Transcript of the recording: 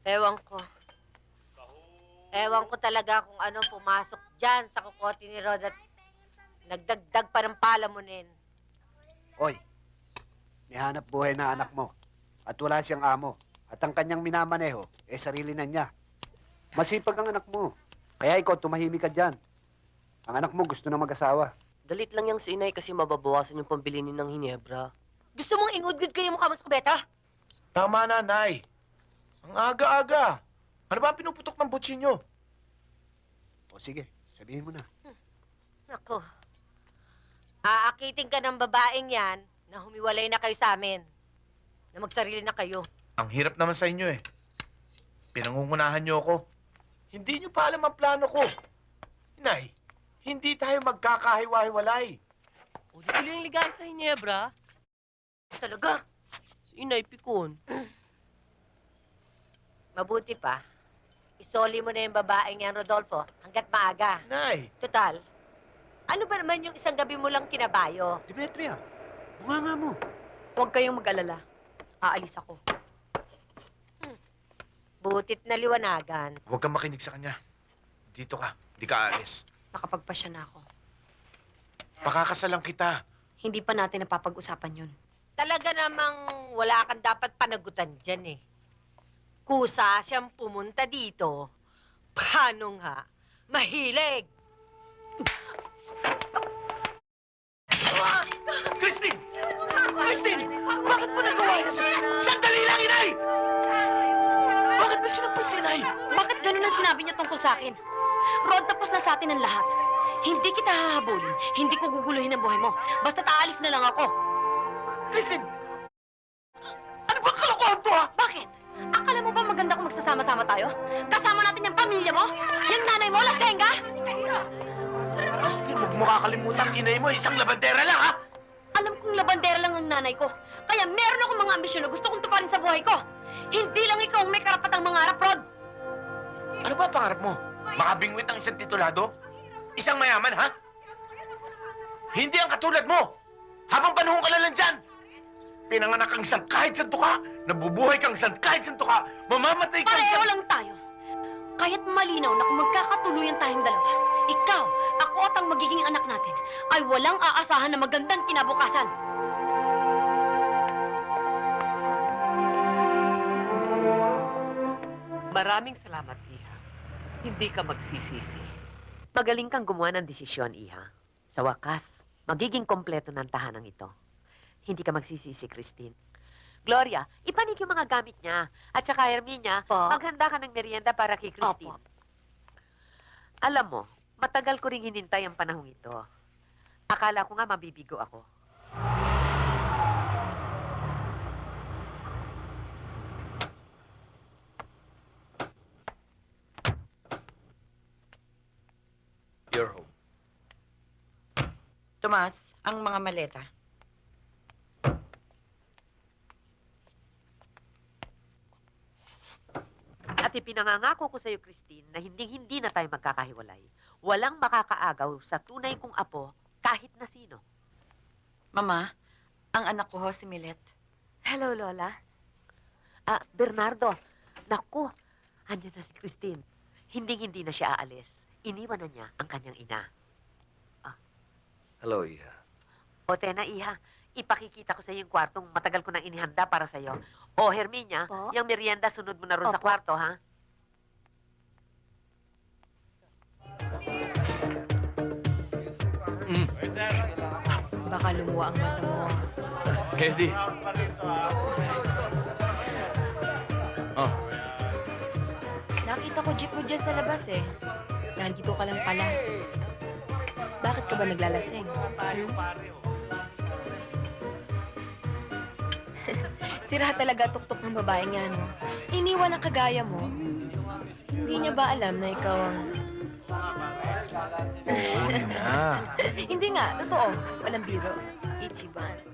Ewan ko. Ewan ko talaga kung anong pumasok dyan sa kukote ni Rod at nagdagdag pa ng palamunin. Hoy, may hanap buhay na anak mo at wala siyang amo. At ang kanyang minamaneho, sarili na niya. Masipag ang anak mo. Kaya ikaw, tumahimik ka dyan. Ang anak mo gusto na mag-asawa. Dalit lang yang si inay kasi mababawasan yung pambilinin ng Hinebra. Gusto mong ingudgud ko yung mukha mo sa kubeta? Tama na, Nay. Ang aga-aga. Ano ba ang pinuputok ng butsin nyo? O sige, sabihin mo na. Nako. Aakitin ka ng babaeng yan na humiwalay na kayo sa amin. Na magsarili na kayo. Ang hirap naman sa inyo eh. Pinangungunahan nyo ako. Hindi nyo pa alam ang plano ko. Inay, hindi tayo magkakahiwa-hiwalay. O, di tuloy yung ligahan sa Hinebra. Talaga? Si inay pikon. Mabuti pa. Isoli mo na yung babaeng yan, Rodolfo, hanggat maaga. Nay, Total, ano ba naman yung isang gabi mo lang kinabayo? Demetria, bunga mo. Huwag kayong mag-alala. Aalis ako. Butit na liwanagan. huwag kang makinig sa kanya. Dito ka, di ka aalis. Nakapagpasya na ako. Pakakasalan kita. Hindi pa natin napapag-usapan yun. Talaga namang wala kang dapat panagutan dyan eh. Kusa siyang pumunta dito. Paano nga? Mahilig! Christine! Christine! Bakit mo nagawa yan? Sandali lang, inay! Bakit ba sinakpan si inay? Bakit ganun ang sinabi niya tungkol sa akin? Rod, tapos na sa atin ang lahat. Hindi kita hahabulin. Hindi ko guguluhin ang buhay mo. Basta't aalis na lang ako. Christine! Ano bang kalokohan to, ha? Bakit? Akala mo ba maganda kung magsasama-sama tayo? Kasama natin yung pamilya mo? Yung nanay mo, lasengga? Christine, huwag mo kakalimutan inay mo. Isang labandera lang, ha? Alam kong labandera lang ang nanay ko. Kaya meron akong mga ambisyon na gusto kong tuparin sa buhay ko. Hindi lang ikaw ang may karapatang mangarap, Rod. Ano ba ang pangarap mo? Makabingwit ang isang titulado? Isang mayaman, ha? Hindi ang katulad mo! Habang panahon ka na lang dyan! Pinanganak kang isang kahit sa tuka, nabubuhay kang isang kahit sa tuka, mamamatay kang Pareho isang... lang tayo. Kaya't malinaw na kung magkakatuluyan tayong dalawa, ikaw, ako at ang magiging anak natin, ay walang aasahan na magandang kinabukasan. Maraming salamat, Iha. Hindi ka magsisisi. Magaling kang gumawa ng desisyon, Iha. Sa wakas, magiging kompleto ng tahanang ito. Hindi ka magsisisi, Christine. Gloria, ipanik yung mga gamit niya. At saka, Herminia, Po. maghanda ka ng merienda para kay Christine. Opo. Alam mo, matagal ko ring hinintay ang panahong ito. Akala ko nga mabibigo ako. You're home. Tomas, ang mga maleta. At ipinangangako ko sa iyo, Christine, na hindi na tayo magkakahiwalay. Walang makakaagaw sa tunay kong apo kahit na sino. Mama, ang anak ko ho si Milet. Hello, Lola. Bernardo. Naku, andyan na si Christine. Hindi na siya aalis. Iniwan na niya ang kanyang ina. Hello, Iha. O, Tena, Iha, ipakikita ko sa iyo yung kwartong matagal ko nang inihanda para sa iyo. O, Herminia, Po? yung merienda sunod mo na ron sa Opo. kwarto, ha? Baka lumuwa ang mata mo. Eddie. Oh, Nakita ko jeep mo dyan sa labas eh. Nandito ka lang pala. Bakit ka ba naglalasing? Sira talaga tuktok ng babaeng yan, no? Iniwan ang kagaya mo. Hindi niya ba alam na ikaw ang... na. Hindi nga, totoo. Walang biro. Ichiban.